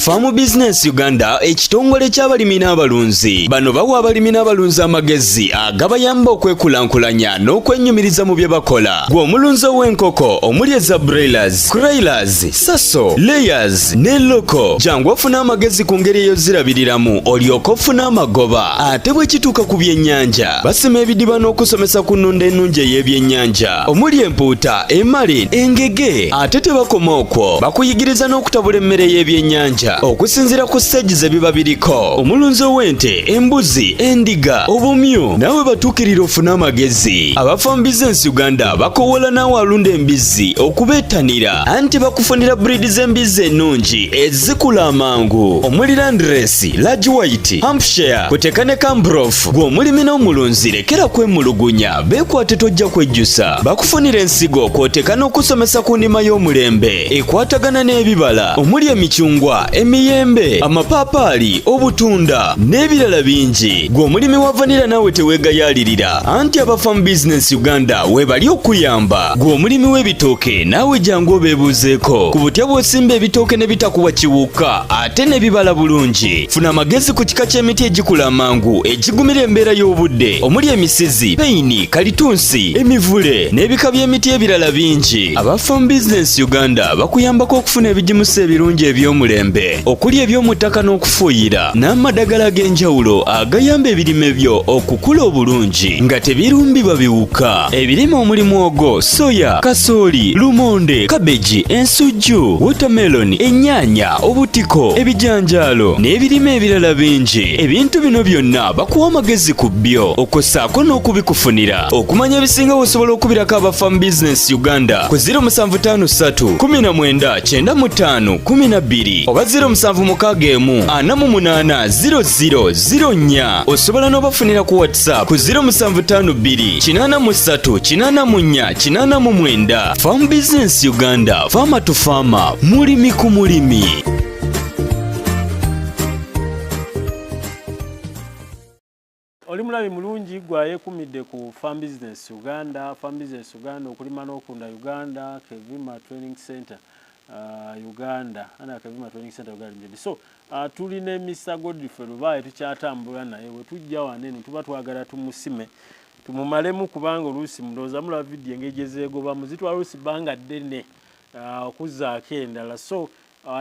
Farm Business Uganda ekitongole ky'abalimi n'abalunzi. Bano bawa abalimi n'abalunzi amagezi agabayamba okwekulankulanya n'okwenyumiriza mu bye bakola. Gwe omulunzi w'enkoko omuli eza broilers, crailers, saso, layers ne loko. Jangu ofuna amagezi ku ngeri ey'ozirabiriramu olyoke ofune amagoba. Ate bwe kituuka ku byennyanja basima ebidiba n'okusomesa ku nnunda ennungi ey'ebyennyanja omuli empuuta, emali, engege. Ate tebakoma okwo bakuyigiriza n'okutabula emmere y'ebyennyanja okusinziira ku stage ze biba biriko. Omulunzi w'ente, embuzi, endiga, obumyu nawe batuukirira ofuna amagezi. Aba Farm Business Uganda bakowola naawe alunda embizzi okubeetanira anti bakufunira breed z'embizzi ennungi ezikula amangu omuli Landrace, Large White, Hampshire, kuteeka ne Cambrough. Gwe omulimi n'omulunzi lekera kwemulugunya beekwate tojja kwejjusa. Bakufunira ensigo kw'oteeka n'okusomesa ku ndima y'omulembe ekwatagana n'ebibala omuli emicungwa, emiyembe, amapaapaali, obutunda n'ebirala bingi. Gwe omulimi wa vanilla naawe teweegayaalirira anti aba Farm Business Uganda webali okuyamba. Gwe omulimi w'ebitooke naawe jangu obeebuuzeeko ku butya bw'osimba ebitooke ne bitakuwa kiwuka ate ne bibala bulungi. Funa amagezi ku kika ky'emiti egikula amangu egigumira embeera y'obudde omuli emisizi, peyini, kalitunsi, emivule n'ebika by'emiti ebirala bingi. Aba Farm Business Uganda bakuyambako okufuna ebigimusa ebirungi eby'omulembe okuli eby'omu ttaka n'okufuuyira n'amadagala ag'enjawulo agayamba ebirime byo okukula obulungi nga tebirumbibwa biwuka. Ebirime omuli muwogo, soya, kasooli, lumonde, kabeji, ensujju, watermelon, enyanya, obutiko, ebijanjaalo n'ebirime ebirala bingi. Ebintu bino byonna bakuwa amagezi ku byo okossaako n'okubikufunira. Okumanya ebisinga osobola okubirako aba Farm Business Uganda ku 0753 19 95 12 oba 0761 48 0004. Osobola n'obafunira ku WhatsApp ku 0752 83 84 89. Farm Business Uganda, farmer to farmer, mulimi ku mulimi. Oli mulabi mulungi gwayekumidde ku Farm Business Uganda. Farm Business Uganda, Okulima n'okunda Uganda, Kevima Training Center Uganda, ana Kevima Training Center Uganda. So tulina Mr. Godfrey Lubaale tukyatambula naye we tujja wanene tuba twagala tumusime tumumalemu kubanga oluusi muloza mula video engejezeegoba muzitwa oluusi banga ddene okuzaako endala. So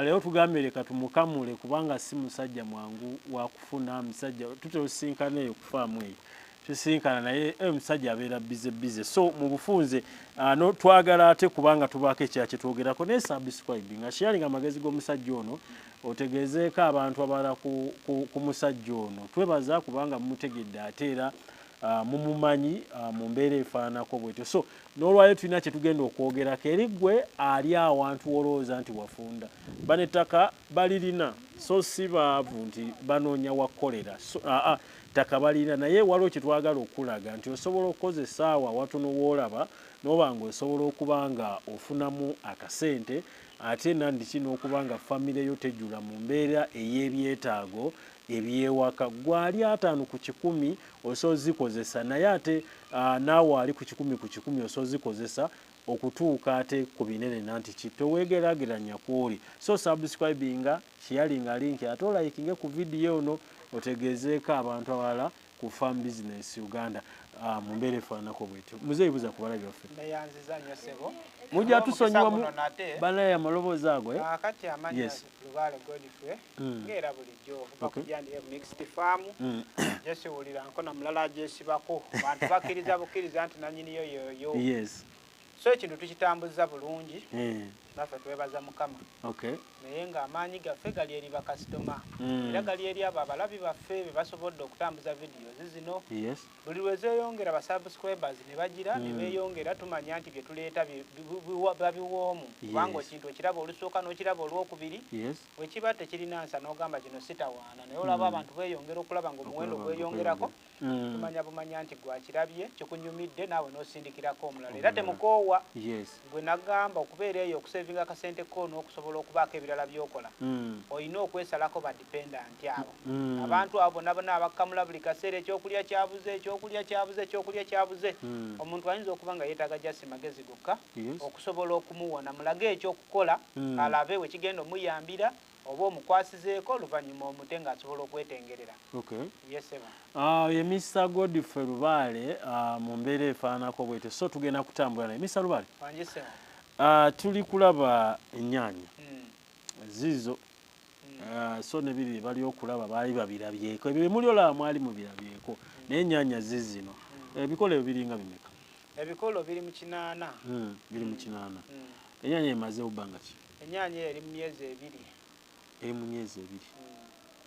leo tugambire katumukamule kubanga si musajja mwangu wakufuna musajja tutosinkana eyo kufaamu eyo tusinkana naye musajja abeera bize. So mu bufunze no twagala ate kubanga tubaako ekyakye twogerako ne subscribe nga sharing amagezi g'omusajja ono otegezeeko abantu abala ku musajja ono. Twebaza kubanga mutegedde ate era mumumanyi mu mbeera efaanako bwetyo. So n'olwayo tulina kye tugenda okwogerako eri gwe ali awantu olowooza nti wafunda banettaka balirina so si baavu nti banoonya wakolera. So ttaka balirina naye waliwo kye twagala okulaga nti osobola okukozesa awo watono w'olaba n'oba ng'osobola okuba nga ofunamu akasente ate nandi kino okuba nga famire yo tejjula mu mbeera ey'ebyetaago ebyewaka. Gwali 5 ku 10 osozikozesa naye ate naawe ali ku 10 ku 10 osozikozesa okutuuka ate ku binene nanti kitowegeragiranya kwoli. So subscribinga sharinga link ate olayikinge ku video ono otegezeeko abantu abala ku Farm Business Uganda mu mbeera efaanako bwetyo. Muzeeyibuza ku balabi baffe beyanziza nnyo ssebo mujja tusonyiwamu banaye amaloboozi agwe kati amanya Lubaale Godfrey ng'era bulijjo bakujjandi mixed farm jesiwulira nkona mulala jesibako bantu bakkiriza bukkiriza nti nanyiniyo yoyo. Yes. So ekintu tukitambuza bulungi naffe twebaza Mukama. Okay. Naye ng'amaanyi gaffe gali eri bakasitoma era gali eri abo abalabi baffe be basobodde okutambuza videos zino. Yes. Buli lwezeyongera basubscribers ne bagira ne beeyongera tumanya nti bye tuleeta babiwoomu kubanga ekintu ekiraba olusooka n'okiraba olwokubiri bwe kiba tekirina nsa n'ogamba kino sitawaana naye olaba abantu beeyongera okulaba ng'omuwendo gweyongerako tumanya bumanya nti gwakirabye kikunyumidde naawe n'osindikirako omulala era temukoowa. Gwe nagamba okubeera eyo okusevinga akasente ko n'okusobola okubaako ebirala by'okola olina okwesalako badipendant abo abantu abo bonna abakkamula buli kaseera ekyokulya kyabuze omuntu ayinza okuba nga yeetaaga jasi magezi gokka okusobola okumuwona mulage ekyokukola alabe we kigenda omuyambira oba omukwasizeeko oluvannyuma omute ng'asobola okwetengerera. Yes, ye Mr. Godfrey Lubaale mu mbeera efaananako bwetyo, so tugenda kutambula naye. Mr. Lubaale, tuli kulaba ennyaanya zizo, so ne biri bali okulaba baali babirabyeko, ebyo bye muli olaba mwali mubirabyeko, naye ennyaanya zizino ebikolo ebyo biringa bimeka? Ebikolo biri mu 8. Biri mu 8. Ennyaanya emaze obbanga ki? Ennyaanya eri mu myezi 2. Eri mu myezi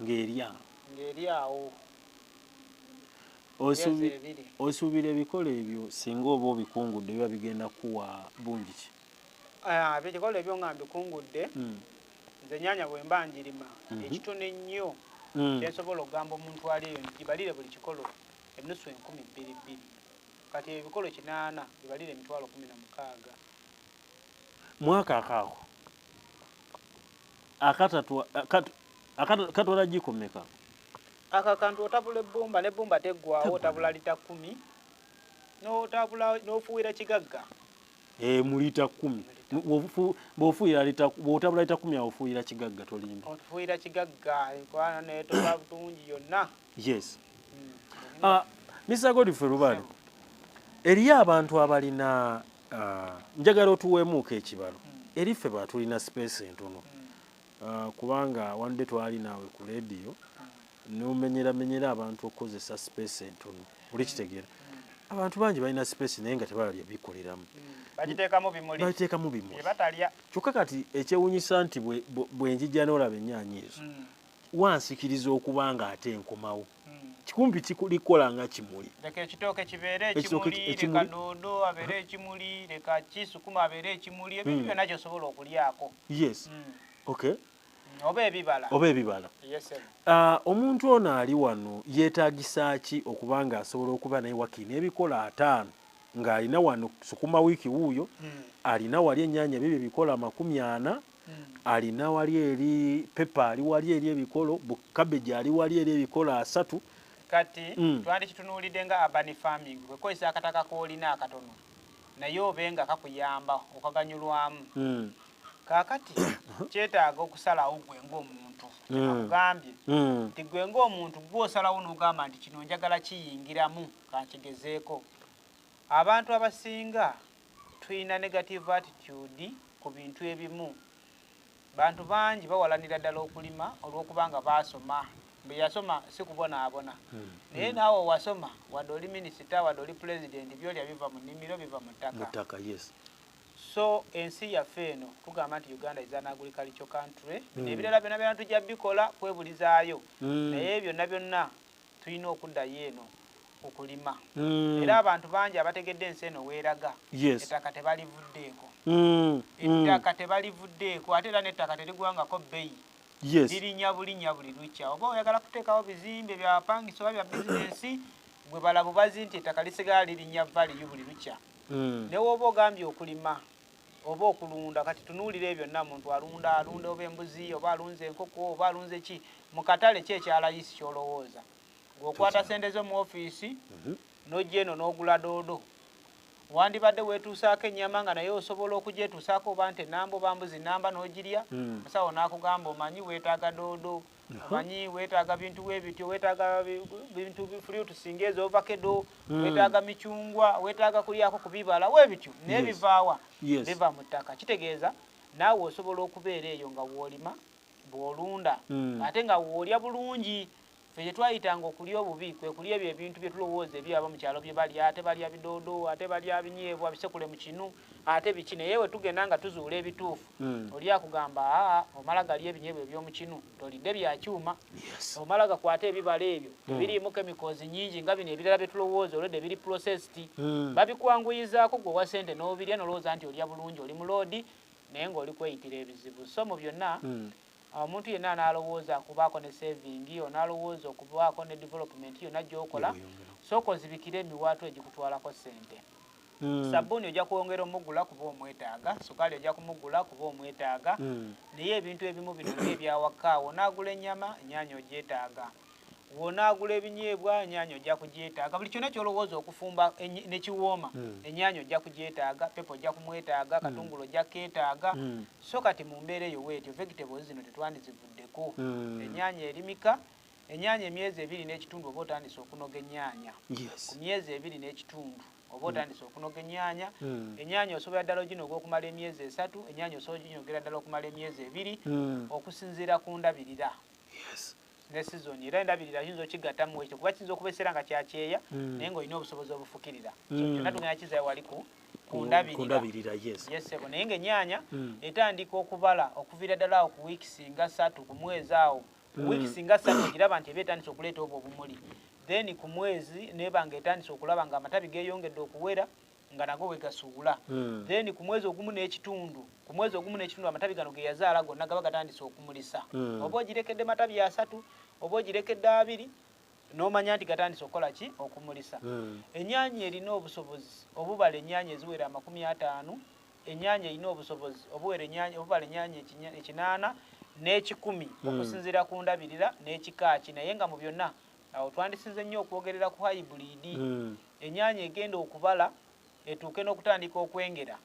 2 ng'eri awo. Osuubira ebikolo ebyo singa oba obikungudde biba bigenda kuwa bungi ki? Ebikolo ebyo nga mbikungudde, nze ennyaanya bwe mba njirima ekitono ennyo kyensobola okugamba omuntu aliyo gibalire buli kikolo ennusu 1,200. Kati ebikolo 8 bibalire 16,000. Mwaka akaako akatwala jiko mmeka? Akakantu otabula ebbumba n'ebbumba teggwawo, otabula lita 10 n'ofuuyira kigagga. Mu lita 10 bw'otabula lita 10 awo ofuuyira kigagga tolimba? Ofuuyira kigagga ekwana n'etoba bulungi yonna. Yes. Mr. Godfrey Lubaale, eriyo abantu abalina njagala otuweemuuko ekibalo eri ffe batulina space entono, kubanga wande twali naawe ku leediyo n'omenyeramenyera abantu okukozesa space entono, oli kitegeera abantu bangi balina space naye nga tebalya bikoleramu, bagiteekamu bimuli batalya. Kyokka kati ekyewuunyisa nti bwe njijja n'olaba ennyaanya ezo wansikiriza okuba nga ate enkomawo kikumpi kikulikola nga kimuli. Leka ekitooke kibeere ekimuli, leka doodo abeere ekimuli, leka kisukuma abeere ekimuli, ebintu byonna gy'osobola okulyako. Yes. Okay. Oba ebibala. Yes. Omuntu ono ali wano yeetaagisa ki okuba ng'asobola okuba naye wakiri n'ebikola 5 ng'alina wano sukuma wiiki wuuyo, alina wali ennyaanya bibyo ebikola 40, alina wali eri pepa ali wali eri ebikolo, cabbage ali wali eri ebikolo 3. Kati twali kitunuulidde nga urban farming kwekozesa akataka k'olina akatono naye obenga kakuyamba okaganyulwamu. Kaakati kyetaaga okusalawo gwe ng'omuntu akugambye nti gwe ng'omuntu gw'osalawo n'ogamba nti kino njagala kiyingiramu kankigezeeko. Abantu abasinga tulina negative attitude ku bintu ebimu. Bantu bangi bawalanira ddala okulima olw'okuba nga baasoma. Bwe yasoma si kubonaabona. Naye naawe wasoma wadde oli minisita wadde oli pulezidenti byolya biva mu nnimiro biva mu ttaka. Yes. So ensi yaffe eno tugamba nti Uganda is an agricultural country. Ebirala byonna byonna tujja bikola kwebulizaayo. Naye byonna byonna tulina okuddayo eno okulima. Era abantu bangi abategedde ensi eno weeraga. Ettaka tebalivuddeeko. Ettaka tebalivuddeeko ate era n'ettaka terigwangako bbeeyi. Lirinya bulinya buli lukya. Oba oyagala kuteekawo bizimbe bya pangisa oba bya bizinensi gwe balabubazi nti ettaka lisigala lirinya valiyo buli lukya. Ne woba ogambye okulima oba okulunda, kati tunuulira ebyo byonna muntu alunda oba embuzi oba alunze enkoko oba alunze ki mu katale ki ekyalayisi ky'olowooza. Ng'okwata sente zo mu ofiisi n'ojja eno n'ogula doodo. Wandibadde weetuusaako ennyama nga naye osobola okugyetuusaako oba nti ennamba oba mbuzi nnamba n'ogirya. Musawo n'akugamba omanyi weetaaga doodo, omanyi weetaaga bintu weebityo, weetaaga bintu fruits ng'ezo ovakado, weetaaga micungwa, weetaaga kulyako ku bibala weebityo. Naye bivaawa? Biva mu ttaka. Kitegeeza naawe osobola okubeera eyo nga w'olima bw'olunda ate nga w'olya bulungi. Ffe twayitanga okulya obubi kwe kulya ebyo ebintu bye tulowooza ebyaba mu kyalo bye balya, ate balya bidoodo, ate balya binyeebwa bisekule mu kinu, ate biki. Naye we tugenda nga tuzuula ebituufu oli akugamba omala galya ebinyeebwa eby'omu kinu tolidde bya kyuma. Omala gakwata ebibala ebyo tebiriimu chemicals nnyingi nga bino ebirala bye tulowooza olwedde biri processed. Babikwanguyizaako gwe wa ssente n'obirya n'olowooza nti olya bulungi oli mu loodi naye ng'oli kweyitira ebizibu. So mu byonna omuntu yenna n'alowooza okubaako ne saving yo n'alowooza okubaako ne development yonna gy'okola sooka ozibikira emiwaatu egikutwalako ssente. Sabbuuni ojja kwongera omugula kuba omwetaaga, sukaali ojja kumugula kuba omwetaaga, naye ebintu ebimu bino ng'ebyawaka onaagula ennyama ennyaanya ogyetaaga. bw'onaagula ebinyeebwa ennyaanya ojja kugyetaaga buli kyonna ky'olowooza okufumba ne kiwooma ennyaanya ojja kugyetaaga pepo ojja kumwetaaga katungulu ojja keetaaga so kati mu mbeera eyo weetyo vegetables zino tetwandizivuddeko ennyaanya erimika ennyaanya emyezi 2 n'ekitundu oba otandise okunoga ennyaanya ku myezi 2 n'ekitundu oba otandise okunoga ennyaanya ennyaanya osobola ddala oginoga okumala emyezi 3 ennyaanya osobola oginogera ddala okumala emyezi 2 okusinziira ku ndabirira ne season era endabirira yinza okigattamu ekyo kuba kiyinza okubeesera nga kyakyeya naye ng'olina obusobozi obufukirira kyonna tugenda kizayo wali ku ndabirira yesebo naye ng'ennyaanya etandika okubala okuviira ddala awo ku wiikisi nga 3 ku mwezi awo wiikisi nga 3 ogiraba nti eba etandise okuleeta obwo obumuli then ku mwezi neba nga etandise okulaba nga amatabi geeyongedde okuwera nga nago wegasuula then ku mwezi ogumu n'ekitundu amatabi gano ge yazaala gonna gaba gatandise okumulisa oba ogirekedde matabi 3 oba ogirekedde 2 n'omanya nti gatandise okukola ki okumulisa ennyaanya erina obusobozi obubala ennyaanya eziwera 50 ennyaanya erina obusobozi obubala ennyaanya 8 n'ekikumi okusinziira ku ndabirira n'ekikaaki naye nga mu byonna awo twandisinze nnyo okwogerera ku hybrid ennyaanya egenda okubala etuuke n'okutandika okwengera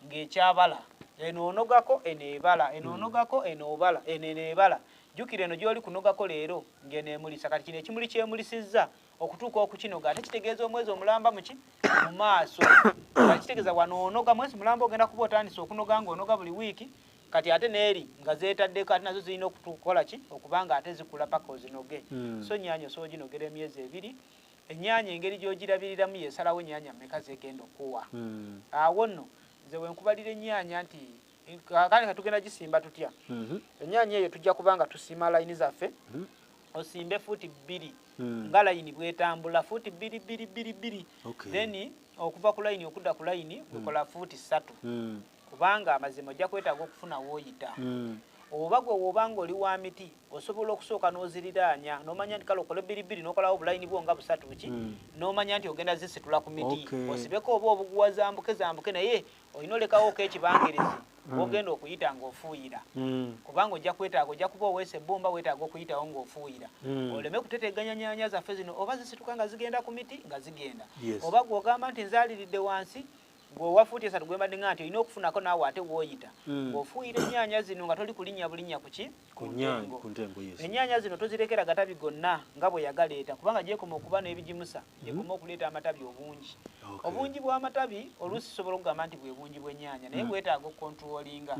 ng'ekyabala eno onogako eneebala eno onogako enoobala eno eneebala jjukira eno gy'oli kunogako leero ng'eneemulisa kati kino ekimuli kyemulisizza okutuuka okukinoga ate kitegeeza omwezi omulamba mu maaso kitegeeza wano onoga mwezi mulamba ogenda kuba otandise okunoga ng'onoga buli wiiki kati ate neeri nga zeetaddeko ate nazo zirina okukola ki okubanga ate zikula paka ozinoge so ennyaanya osobola oginogera emyezi 2 ennyaanya engeri gy'ogirabiriramu yesalawo ennyaanya mmeka zegenda okuwa awo nno nze wenkubalira ennyaanya nti kale katugenda gisimba tutya ennyaanya eyo tujja kubanga tusiima layini zaffe osimbe fuuti 2 nga layini bwetambula fuuti 2 then okuva ku layini okudda ku layini wekola fuuti 3 kubanga amazima ojja kwetaaga okufuna wooyita oba gwe wobanga oli wa miti osobola okusooka n'oziriraanya n'omanya nti kale okole 2 n'okolawo obulayini bwo nga 3 ki n'omanya nti ogenda zisitula ku miti osibeko oba obuguwa zambuke naye olina olekawo ekibangirizi ogenda okuyita ng'ofuuyira kubanga ojja kwetaaga ojja kuba oweesa ebbumba weetaaga okuyitawo ng'ofuuyira oleme kuteteganya nyaanya zaffe zino oba zisituka nga zigenda ku miti nga zigenda oba gw'ogamba nti nzaaliridde wansi gwe fuuti 3 gwembadde nga nti olina okufunako naawe ate wooyita ng'ofuuyira ennyaanya zino nga toli kulinnya bulinnya ku ntengo ennyaanya zino tozirekera gatabi gonna nga bwe yagaleeta kubanga gyekoma okuba n'ebigimusa gyekoma okuleeta amatabi obungi bw'amatabi oluusi sobola okugamba nti bwe bungi bw'ennyaanya naye bwetaaga okukontrolinga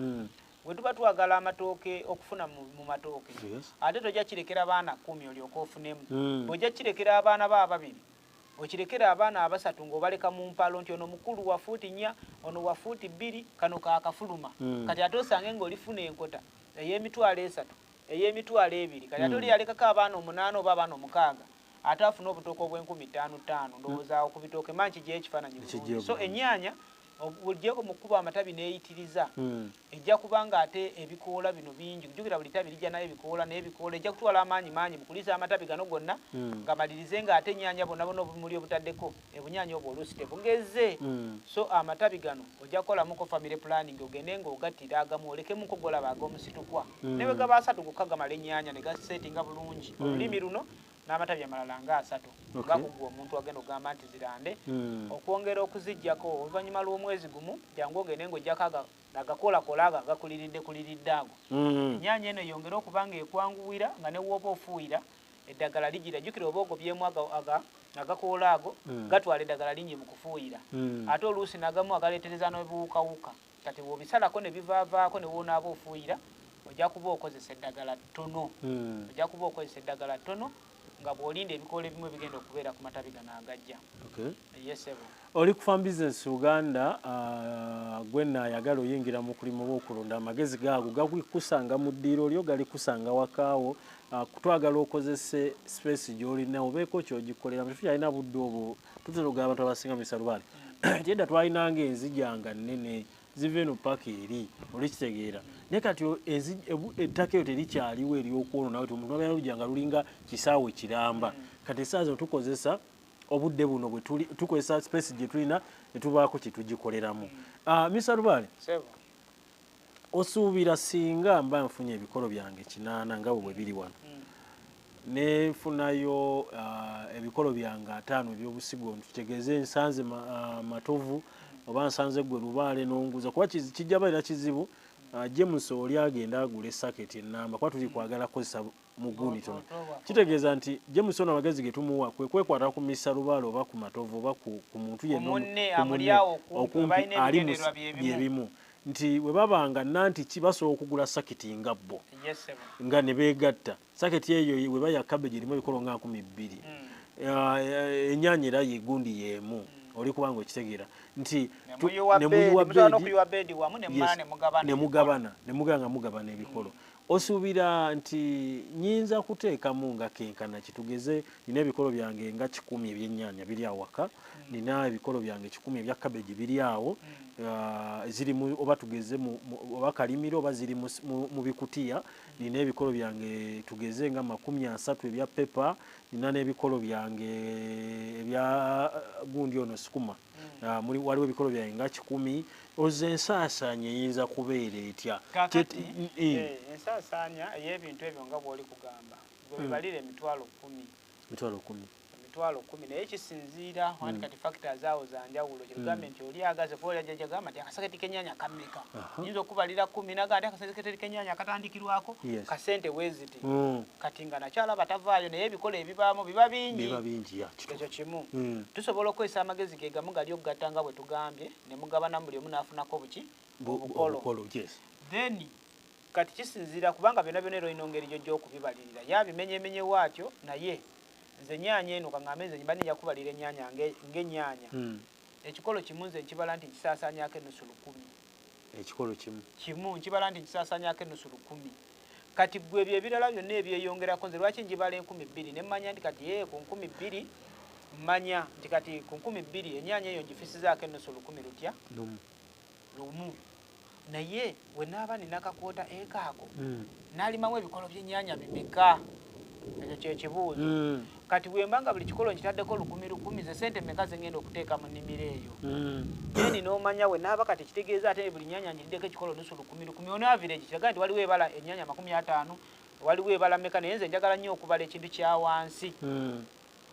bwe tuba twagala amatooke okufuna mu matooke ate tojja kirekera baana 10 olyoka ofunemu bw'ojja kirekera abaana baba 2 okirekera abaana 3 ng'obaleka mu mpalo nti ono mukulu wa fuuti 4 ono wa fuuti 2 kano kaakafuluma kati ate osange ng'olifuna enkota ey'emitwalo 3 ey'emitwalo 2 kati ate oli yalekako abaana 8 oba abaana 6 ate afuna obutooke obw'50,000 ndowooza ku bitooke manki gy'ekifaananyi bulungi so ennyaanya bulijjeko mu kkuba amatabi neeyitiriza ejja kubanga ate ebikoola bino bingi jjukira buli tabi lijja nayo ebikoola n'ebikoola ejja kutwala amaanyi mu kuliisa amatabi gano gonna nga malirize ng'ate ennyaanya bonna obumuli obutaddeko ebunyaanya obwo oluusi tebugeze so amatabi gano ojja kukolamuko family planning ogende ng'ogattira agamu olekemuko golaba ag'omusitukwa ne bwe gaba 3 gokka gamala ennyaanya ne gasetinga bulungi olulimi luno n'amatabi amalala nga 3 nga kugwa omuntu agenda ogamba nti zirande okwongera okuzijjako oluvannyuma lw'omwezi gumu jangu ogende ng'ojjako agakoolakola ago gakuliridde ago ennyaanya eno yongera okuba nga ekwanguwira nga ne wooba ofuuyira eddagala ligira jjukira oba ogobyemu agakoola ago gatwala eddagala lingi mu kufuuyira ate oluusi nagamu agaleetereza n'obuwukawuka kati bw'obisalako ne bivaavaako ne woonaaba ofuuyira ojja kuba okozesa eddagala ttono nga bw'olinda ebikoola ebimu ebigenda okubeera ku matabi gano agajja oli ku farm business Uganda gwe naayagala oyingira mu kulima bw'okulonda amagezi gaago gakusanga mu ddiiro lyo gali kusanga wakaawo twagala okozese space gy'olina obeeko kyogikolera mu kifo kyalina budde obwo tutera ogamba abantu abasinga Mr. Lubaale edda twalinanga enzijanga nnene zive no paka eri olikitegeera naye kati ettaka eyo terikyaliwo eryokwonoona nti omuntu abeera lujjanga lulinga kisaawe kiramba kati essaawa zino tukozesa obudde buno bwe tukozesa space gye tulina ne tubaako kye tugikoleramu Mr. Lubaale osuubira singa mba nfunye ebikolo byange 8 nga bwe biri wano nefunayo ebikolo byange 5 ebyobusigo ntutegeeze nsanze matovu oba nsanze gwe Lubaale n'onguza kuba kijja balira kizibu James oli agenda agula esaketi ennamba kuba tuli kwagala kozesa muguni tono kitegeeza nti James ono amagezi ge tumuwa kwekwata ku Mr. Lubaale oba ku matovu oba ku muntu yenna okumpi ali mu byebimu nti bwe babanga nanti kibasobola okugula saketi nga bo nga ne beegatta saketi eyo bwe baya cabbage erimu ebikolo nga 12 enyanya era yegundi yemu oli kubanga okitegeera nti nemugabana ebikolo osuubira nti nyinza kuteekamu nga kenkana kitugeze nina ebikolo byange nga 10 ebyennyanja biri awaka nina ebikolo byange 10 ebya cabbage biri awo ziri oba tugeze oba kalimiro oba ziri mu bikutiya nina ebikolo byange tugeze nga 30 ebya pepper nina n'ebikolo byange ebya gundi ono sukuma waliwo ebikolo byange nga 10 ensaasaanya eyinza kubeera etya ensaasaanya ey'ebintu ebyo nga bw'oli kugamba gwe bibalira emitwalo 10 naye kisinziira wandi kati factors awo za njawulo kigambe nti oli agaze fola jagamba nti akasaketi k'ennyanya kammeka nyinza okubalira 10 naga nti akasaketi k'ennyanya katandikirwako kasente weziti kati nga nakyala batavaayo naye ebikolo ebibaamu biba bingi ekyo kimu tusobola okukozesa amagezi ge gamu gali okugatta nga bwe tugambye ne mugabana buli omu n'afunako obukolo then kati kisinziira kubanga byonna byonna olina engeri gy'okubibalirira yabimenyemenye waatyo naye nze nnyanya eno kaŋŋambe nze mba nijja kubalira ennyanya ng'ennyanya ekikolo kimu nze nkibala nti nkisaasaanyako ennusu 10 ekikolo kimu nkibala nti nkisaasaanyako ennusu 10 kati gwe ebyo ebirala byonna ebyeyongerako nze lwaki njibala 2000 ne mmanya nti kati ku 2000 mmanya nti kati ku 2000 ennyanya eyo ngifisizaako ennusu 10 lutya lumu naye bwe naaba ninakakwota ekaako n'alimamu ebikolo by'ennyanya bimeka ekyo kyekibuuzo kati bwe mbanga buli kikolo nkitaddeko 10 ze sente mmeka ze ngenda okuteeka mu nnimiro eyo then n'omanya we naaba kati kitegeeza ate buli nnyanya njiriddeko ekikolo nusu 10 ono average kiraga nti waliwo ebala ennyanya 50 waliwo ebala mmeka naye nze njagala nnyo okubala ekintu kya wansi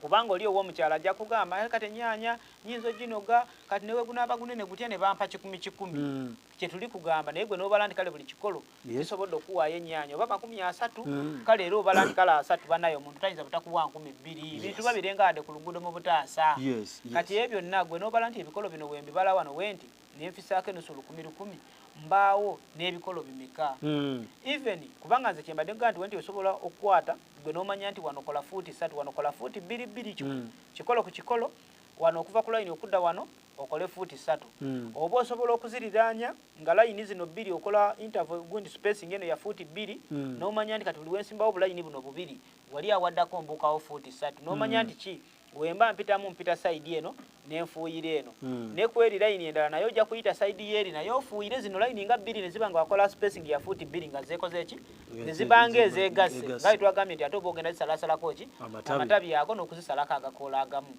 kubanga oli ow'omukyala ajja kugamba kati ennyanya nyinza oginoga kati newe gunaaba gunene gutya ne bampa 10 kye tuli kugamba naye gwe n'obala nti kale buli kikolo kisobodde okuwaayo ennyanya oba 30 kale era obala nti kale 3 banayo omuntu tayinza butakuwa 2000 bintu babirengaadde ku luguudo mu butaasa kati ebyo byonna gwe n'obala nti ebikolo bino bwe mbibala wano wenti nenfisaako ennusu 10 mbaawo n'ebikolo bimeka even kubanga nze kyembadde nga nti wenti osobola okukwata gwe n'omanya nti wano kola fuuti 3 wano kola fuuti 2 kikolo ku kikolo wano okuva ku layini okudda wano okole fuuti 3 oba osobola okuziriraanya nga layini zino 2 okola interval gundi spacing eno ya fuuti 2 n'omanya nti kati buli wensimbawo bulayini buno 2 wali awaddako mbuukawo fuuti 3 n'omanya nti ki wemba mpita side eno nenfuuyira eno ne kweri layini endala nayo ojja kuyita side yeri nayo ofuuyire zino layini nga 2 ne ziba nga wakola spacing ya fuuti 2 nga zeekoze eki ne zibanga ezeegasse nga twagambye nti ate oba ogenda zisalasalako ki amatabi ago n'okuzisalako agakoola agamu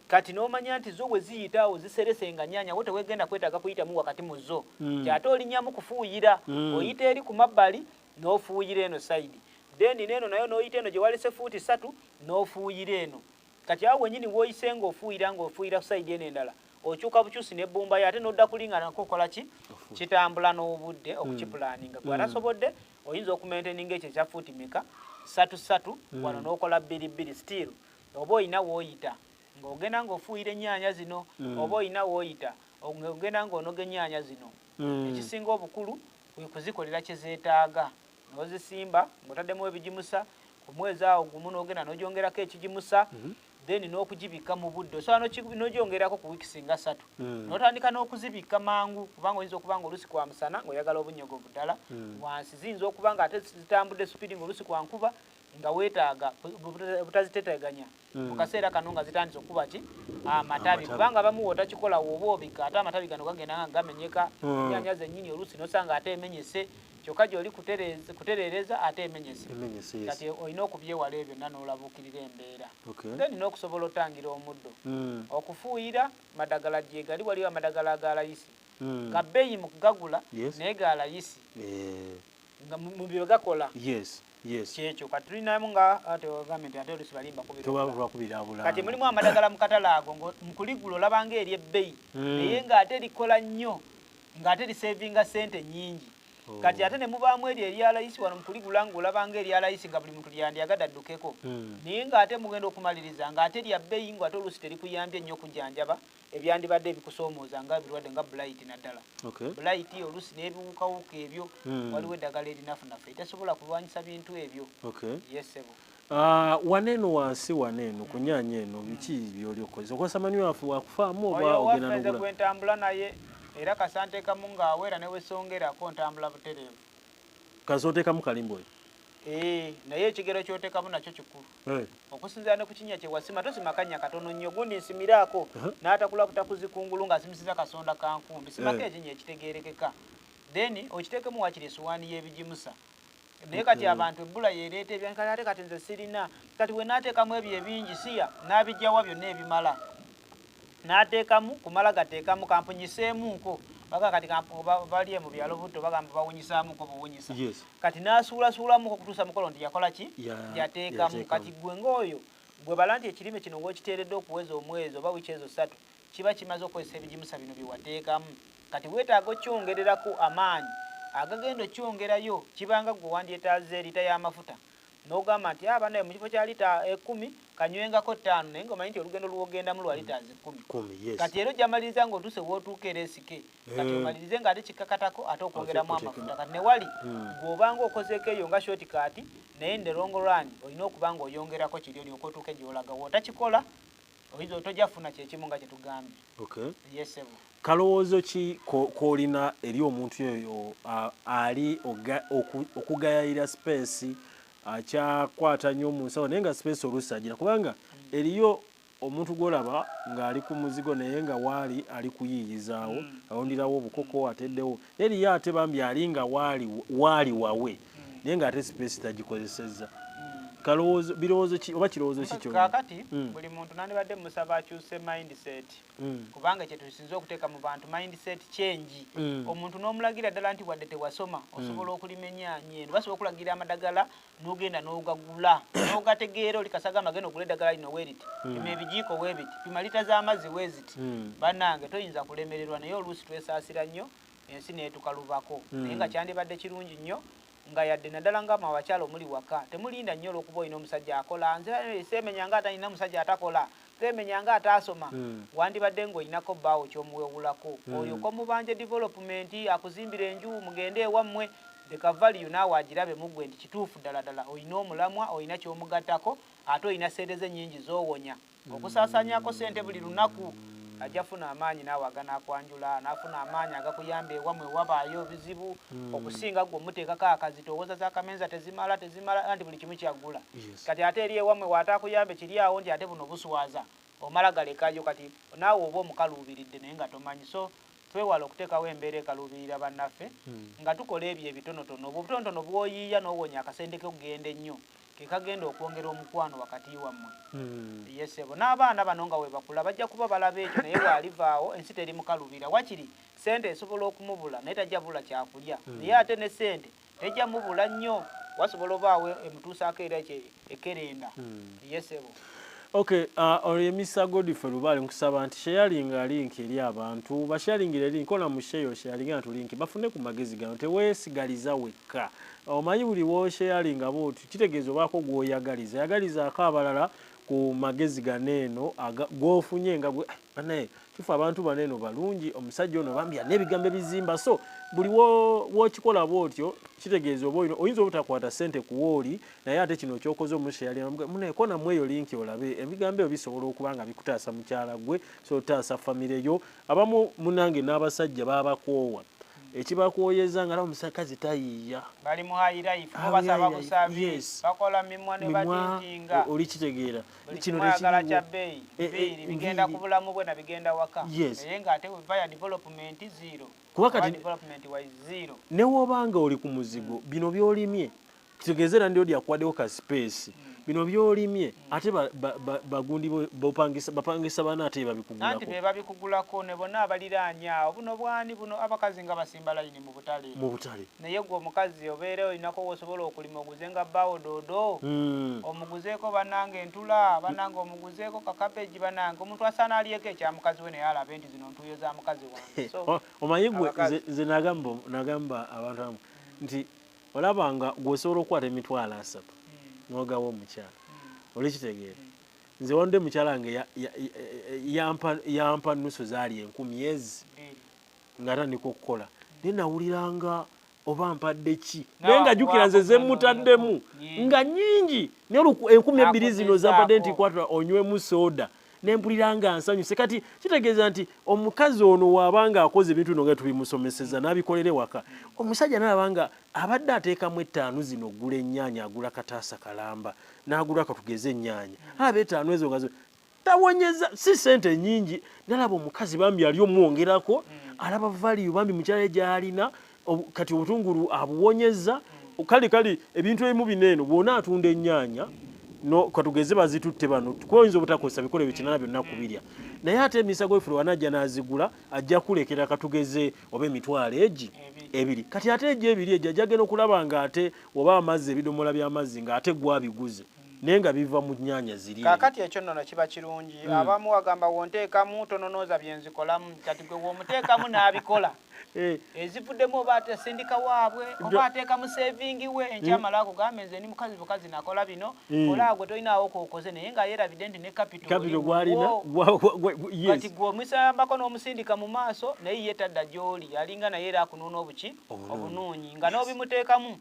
kati n'omanya nti zo bwe ziyitawo ziseresenga nnyanya wo tewegenda kwetaaga kuyitamu wakati mu zo kyate olinnyamu kufuuyira oyita eri ku mabbali n'ofuuyira eno side then n'eno nayo n'oyita eno gye walese fuuti 3 n'ofuuyira eno kati awo wennyini w'oyise ng'ofuuyira side eno endala okyuka bukyusi n'ebbumba yo ate n'odda kulingana okola ki kitambula n'obudde okukipulaninga gwe atasobodde oyinza okumainteninga ekyo ekya fuuti meka 3 wano n'okola 2 still oba oyina w'oyita ng'ogenda ng'ofuuyira ennyaanya zino oba oyina w'oyita ogenda ng'onoga ennyaanya zino ekisinga obukulu kwe kuzikolera kye zeetaaga n'ozisimba ng'otaddemu ebigimusa ku mwezi awo gumu n'ogenda n'ogyongerako ekigimusa then n'okugibika mu budde osobola n'ogyongerako ku wiiki singa 3 n'otandika n'okuzibika mangu kubanga oyinza okuba nga olusi kwa musana ng'oyagala obunyogovu ddala wansi ziyinza okuba nga ate zitambudde supidi ng'olusi kwa nkuba nga weetaaga butaziteteganya mu kaseera kano nga zitandise okuba ki amatabi kubanga abamu wotakikola woba obika ate amatabi gano gagenda nga gamenyeka ennyaanya zennyini olusi n'osanga ate emenyese kyokka gy'oli kutereereza ate emenyese kati olina okubyewala ebyo byonna n'olabuukirira embeera then n'okusobola otangira omuddo okufuuyira madagala gye gali waliwo amadagala agalayisi ga bbeeyi mu kugagula naye ga layisi nga mu bye gakola kyekyo kati tulinamu nga gavumenti ate olusi balimba kubirabula kati mulimu amadagala mu katalago mukuligula olabanga eri ebbeeyi naye ng'ate likola nnyo ng'ate lisevinga sente nnyingi kati ate ne mubaamu eri erya layisi wano mukuligula ng'olabanga erya layisi nga buli muntu lyandyagadde addukeko naye ng'ate mugenda okumaliriza ng'ate lya bbeeyi ng'ate olusi terikuyambye nnyo okujjanjaba ebyandibadde ebikusoomooza nga birwadde nga bulayiti naddala bulayiti olusi n'ebiwukawuka ebyo waliwo eddagala erinafunafu etasobola kulwanyisa bintu ebyo yesebo waneeno wansi waneeno ku nnyanya eno biki by'oli okoze okozesa manyiwafu wakufaamu oba ogenda nogula gwe ntambula naye era kasanteekamu ng'aweera ne wesongerako ntambula butereevu kasooteekamu kalimba oyo naye ekigero kyoteekamu nakyo kikulu okusinziira ne ku kinnya kye wasima tosima kannya katono nnyo gundi nsimiraako n'atakulakuta kuzikungulu ng'asimisiza kasonda ka nkumbi simako ekinnya ekitegeerekeka then okiteekemu wakiri esuwaani y'ebijimusa naye kati abantu ebbula yeereeta ebyankati ate kati nze sirina kati we n'ateekamu ebyo ebingi siya n'abijjawa byonna ebimala n'ateekamu kumala gateekamu kampunyiseemuko baga kati baliye mu byalo butto bagamba bawunyisaamuko buwunyisa kati n'asuulasuulamuko okutuusa mukolo nti yakola ki yateekamu kati gwe ng'oyo gwe bala nti ekirime kino ng'okiteeredde okuweza omwezi oba wiki ezo 3 kiba kimaze okukozesa ebijimusa bino bye wateekamu kati weetaaga okyongererako amaanyi agagenda okyongerayo kibanga gwe wandyetaaze lita y'amafuta n'ogamba nti abanaye mu kifo kya lita 10 kanywengako 5 naye ng'omanyi nti olugendo lwogendamu lwa lita 10 kati era ojjamaliriza ng'otuuse w'otuuka ereesike kati omalirize ng'ate kikakatako ate okwongeramu amafuta kati ne wali bw'obanga okozeeko eyo nga shortcut naye ne long run olina okuba ng'oyongerako kiri olyoka otuuke gy'olaga w'otakikola oyinza tojjafuna kyekimu nga kye tugambye yesebo kalowoozo ki k'olina eri omuntu oyo ali okugayayira space akyakwata nnyo mu nsawo naye nga space oluusi agira kubanga eriyo omuntu gw'olaba ng'ali ku muzigo naye nga waali ali kuyiiyizaawo awundirawo obukoko ateddewo eriyo ate bambi ali nga waali wawe naye ng'ate space tagikozesezza kalowoozo birowoozo ki oba kirowoozo ki kyonna kakati buli muntu nandibadde musaba akyuse mindset kubanga ekyo tusinze okuteeka mu bantu mindset change omuntu n'omulagira ddala nti wadde tewasoma osobola okulima ennyaanya eno basobola okulagira amadagala n'ogenda n'ogagula n'ogategeera oli kasagamba genda ogula eddagala lino weeriti pima ebijiiko weebiti pima lita z'amazzi weeziti bannange toyinza kulemererwa naye oluusi twesaasira nnyo ensi neetukalubako naye nga kyandibadde kirungi nnyo nga yadde naddala nga abakyala omuli waka temulinda nnyo olw'okuba olina omusajja akola nze seemenya nga atalina omusajja atakola seemenya nga ataasoma wandibadde ng'olinako bbaawo ky'omuwewulako olyoka omubanja development akuzimbira enju mugende ewammwe leka valiyu naawe agirabe muggwe nti kituufu ddala ddala olina omulamwa olina ky'omugattako ate olina sente ze nnyingi z'owonya okusaasaanyako sente buli lunaku ajja funa amaanyi naawe aganakwanjula n'afuna amaanyi agakuyamba ewamwe wabaayo bizibu okusinga gwe omuteekako akazitowooza z'akamenza tezimala anti buli kimu kyaggula kati ate eri ewamwe waatakuyambe kiri awo nti ate buno buswaza omala galekayo kati naawe oba omukaluubiridde naye nga tomanyi so twewala okuteekawo embeera ekaluubirira bannaffe nga tukola ebyo ebitonotono obwo obutonotono bw'oyiiya n'owonya akasente ke okugenda ennyo kekagenda okwongera omukwano wakati wammwe yesebo n'abaana bano nga we bakula bajja kuba balaba ekyo naye bw'alivaawo ensi teri mukalubira wakiri sente esobola okumubula naye tajja bula kyakulya naye ate ne sente tejja mubula nnyo wasobola obaawo emutuusaako era ekerenda yesebo Okay, Mr. Godfrey Lubaale nkusaba nti sharing link eri abantu basharingire link kola mu share sharing atu link bafune ku magezi gano teweesigaliza wekka omanyi buli wo sharing aboti kitegezo bako gwoyagaliza yagaliza akabalala ku magezi ganeno gofunye nga bane tufa abantu baneno balungi omusajja ono bambya n'ebigambo bizimba so buli wo kikola bwotyo kitegezo boyino oyinza obutakwata sente kuwoli naye ate kino kyokoze omushayali mune kona mweyo link olabe ebigambo bisobola okubanga bikutaasa mukyala gwe so taasa family yo abamu munange n'abasajja babakoowa ekibakwoyeza nga omusakazi tayiya bali mu high life bo basaba kusabi bakola mimwa ne badinga oli kitegeera kino nekigala kya bei bigenda kubulamu bwe na bigenda waka naye nga ate via development zero kuba kati development wise zero ne wobanga oli ku muzigo bino byolimye kitegeezera ndio lya kwadeo ka space bino byolimye ate bagundi bapangisa bana ate babikugulako anti be babikugulako ne bonna abaliraanya awo buno bwani buno abakazi nga basimba layini mu butale naye gwe omukazi obeera olinako wosobola okulima oguze nga bbaawo doodo omuguzeeko banange entula banange omuguzeeko kakabeji banange omuntu asaana aliyeko ekyamukazi we naye alabe nti zino ntuuyo za mukazi wange so omanyi gwe ze nagamba abantu amu nti olabanga gweosobola okukwata emitwalo 3 n'ogawa omukyala olikitegeera nze wonde mukyala wange yampa nusu zaali 10,000 nga atandika okukola naye nawuliranga oba mpadde ki naye nga jjukira nze zemmutaddemu nga nnyingi naye 2,000 zino zampadde nti kwata onywemu soda nempuliranga nsanyuse kati kitegeeza nti omukazi ono waabanga akoze ebintu bino nga tubimusomeseza n'abikolera ewaka omusajja n'alabanga abadde ateekamu 5 zino ogula ennyaanya agula kataasa kalamba n'agula katugeze ennyaanya alaba 5 ezo nga tawonyeza si sente nnyingi nalaba omukazi bambi ali omwongerako alaba value bambi mukyala gy'alina kati obutungulu abuwonyeza kale ebintu ebimu bineeno bw'ona atunda ennyaanya no katugeze bazitutte bano tukoyinza obutakosa bikole bikinana byonna kubirya naye ate emisago efu wanajja n'azigula ajja kulekera katugeze oba emitwalo ebiri kati ate ejja ebiri ejja jagenda okulaba nga ate oba amazzi ebidomola by'amazzi nga ate gwabiguze naye nga biva mu nnyanya ziri kakati ekyo nno kiba kirungi abamu wagamba wonteekamu tononooza byenzikolamu kati gwe womuteekamu n'abikola ezivuddemu oba atesindika waabwe oba ateekamu sevingi we enkyamala akugamba nze ni mukazi nakola bino olaba gwe tolinaawo kookoze naye nga yeerabidde nti ne kapito gwalina kati gwe omusambako n'omusindika mu maaso naye ye tadda gy'oli alinga naye era akunuuna obunuunyi nga n'obimuteekamu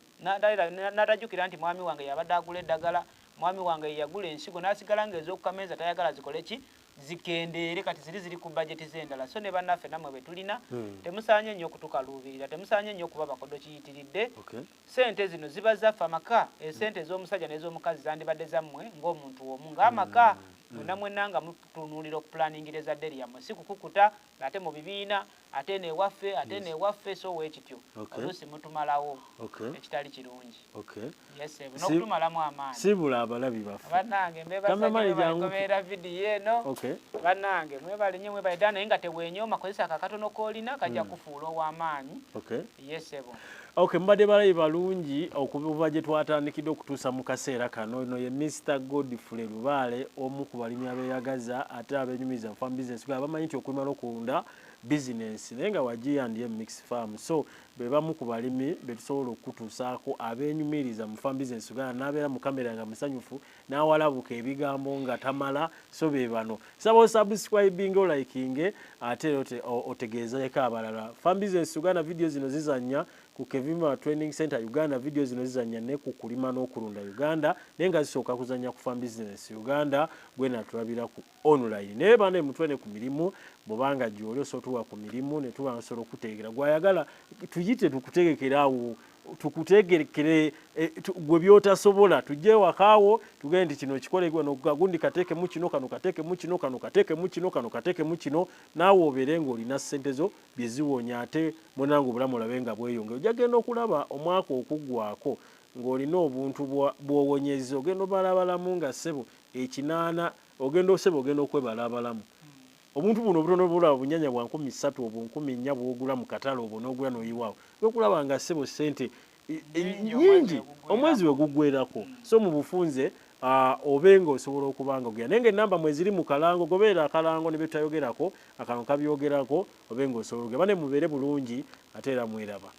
n'atajjukira nti mwami wange yabadde agula eddagala mwami wange yagula ensigo n'asigala ng'ez'okukameeza tayagala zikole ki zikendeere kati ziri ku bajeti z'endala so ne bannaffe nammwe be tulina temusaanye nnyo okutukaluubirira temusaanye nnyo okuba bakodo kiyitiridde sente zino ziba zaffe amaka esente ez'omusajja n'ez'omukazi zandibadde zammwe ng'omuntu omu ng'amaka mwenna nga mutunuulira okupulaningira ezzadde lyammwe si kukukuta ate mu bibiina ate neewaffe so weekityo oluusi mutumalawo ekitali kirungi n'okutumalamu amaanyi sibula abalabi baffe bannange mbebasagobeera vidiyo eno bannange mwebale nnyo mwebale ddala naye nga tewenyooma kozesa akakatono k'olina kajja kufuula ow'amaanyi yesebo mbadde balabi balungi okuva gye twatandikidde okutuusa mu kaseera kano eno ye Mr. Godfrey Lubaale omu ku balimi abeeyagaza ate abenyumiriza mu farm business abamanyi nti okulima n'okulunda bizinensi naye nga wagiyandye mix farm so be bamu ku balimi betusobola okutuusaako abenyumiriza mu farm business Uganda n'abeera mu kamera nga musanyufu n'awalabuka ebigambo nga tamala so be bano saba osubscribing olikinge ate otegeezeko abalala farm business Uganda video zino zizannya ku Kevima Training Center Uganda video zino zizannya ne ku kulima n'okulunda Uganda naye nga zisooka kuzannya ku farm business Uganda gwena tulabira ku online naye bane mutwene ku mirimu bobanga gyoli osotuwa ku mirimu ne tuba nsolo okutegera gwayagala tuyite tukutegekerawo tukutegekere gwe byotasobola tujje wakaawo tugende kino kikolebwa n'okugundi kateke mu kino kano kateke mu kino kano kateke mu kino kano kateke mu kino naawe oberenga olina ssente zo byeziwonya ate munango obulamu olabenga bweyonge ojagenda okulaba omwaka okuggwako ng'olina obuntu bw'owonyeza ogenda obalabalamu nga ssebo ekinaana ogenda okwebalabalamu obuntu buno obutono bulaba bunyanya bwa 13 obu 14 bwogula mu katale obwo n'ogula n'oyiwaawo okulaba nga ssebo ssente nyingi omwezi we guggwerako so mu bufunze obenga osobola okubanga ogenda naye ng'ennamba mweziri mu kalango gobeera akalango ne betayogerako akano kabyogerako obenga osobola ogenda bane mubeere bulungi ate era mweraba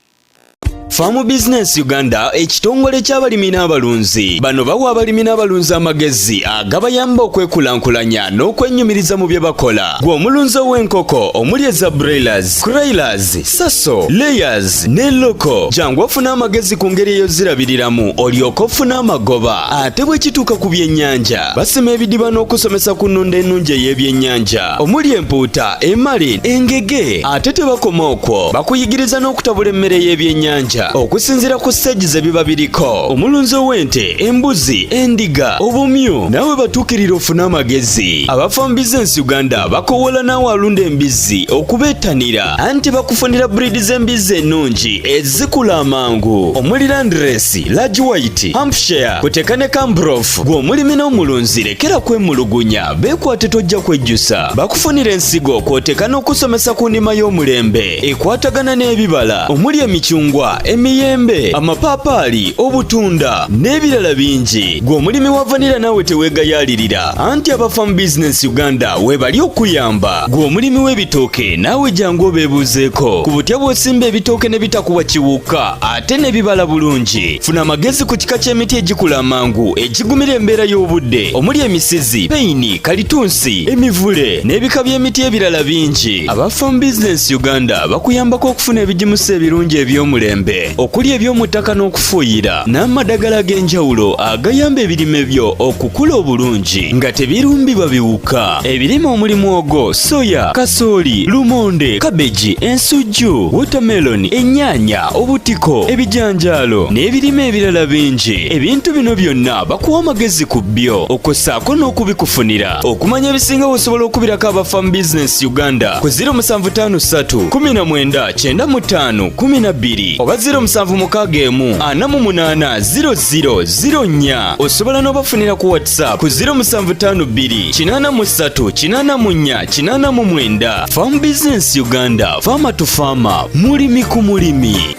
Farm Business Uganda ekitongole ky'abalimi n'abalunzi bano bawa abalimi n'abalunzi amagezi agabayamba okwekulankulanya n'okwenyumiriza mu bye bakola gwe omulunzi w'enkoko omuli eza broilers, croilers, saso, layers ne loko jangu ofuna amagezi ku ngeri eyo zirabiriramu olyoka ofuna amagoba ate bwe kituuka ku byennyanja basima ebidiba n'okusomesa ku nnunda ennungi ey'ebyennyanja omuli empuuta, emali, engege ate tebakoma okwo bakuyigiriza n'okutabula emmere y'ebyennyanja mpisa okusinziira ku stage ze biba biriko. Omulunzi ow'ente, embuzi, endiga, obumyu nawe batuukirira ofune amagezi. Aba Farm Business Uganda bakowola naawe alunda embizzi okubeetanira anti bakufunira breed z'embizzi ennungi ezikula amangu omuli Landrace, Large White, Hampshire kuteeka ne Cambrough. Gwe omulimi n'omulunzi lekera kwemulugunya beekwate tojja kwejjusa. Bakufunira ensigo kw'oteeka n'okusomesa ku nnima y'omulembe ekwatagana n'ebibala omuli emicungwa, emiyembe, amapaapaali, obutunda n'ebirala bingi. Gwe omulimi wa vanilla naawe teweegayaalirira anti aba Farm Business Uganda webali okuyamba. Gwe omulimi w'ebitooke naawe jangu obeebuuzeeko ku butya bw'osimba ebitooke ne bitakuwa kiwuka ate ne bibala bulungi. Funa amagezi ku kika ky'emiti egikula amangu egigumira embeera y'obudde omuli emisizi, peyini, kalitunsi, emivule n'ebika by'emiti ebirala bingi. Aba Farm Business Uganda bakuyambako okufuna ebigimusa ebirungi eby'omulembe okuli eby'omu ttaka n'okufuuyira n'amadagala ag'enjawulo agayamba ebirime byo okukula obulungi nga tebirumbibwa biwuka. Ebirime omuli mwogo, soya, kasooli, lumonde, kabeji, ensujju, watermelon, enyanya, obutiko, ebijanjaalo n'ebirime ebirala bingi. Ebintu bino byonna bakuwa amagezi ku byo okossaako n'okubikufunira. Okumanya ebisinga osobola okubirako aba Farm Business Uganda ku 0753 19 95 12 oba 0761 48 0004. Osobola n'obafunira ku WhatsApp ku 0752 83 84 89. Farm Business Uganda, farmer to farmer, mulimi ku mulimi.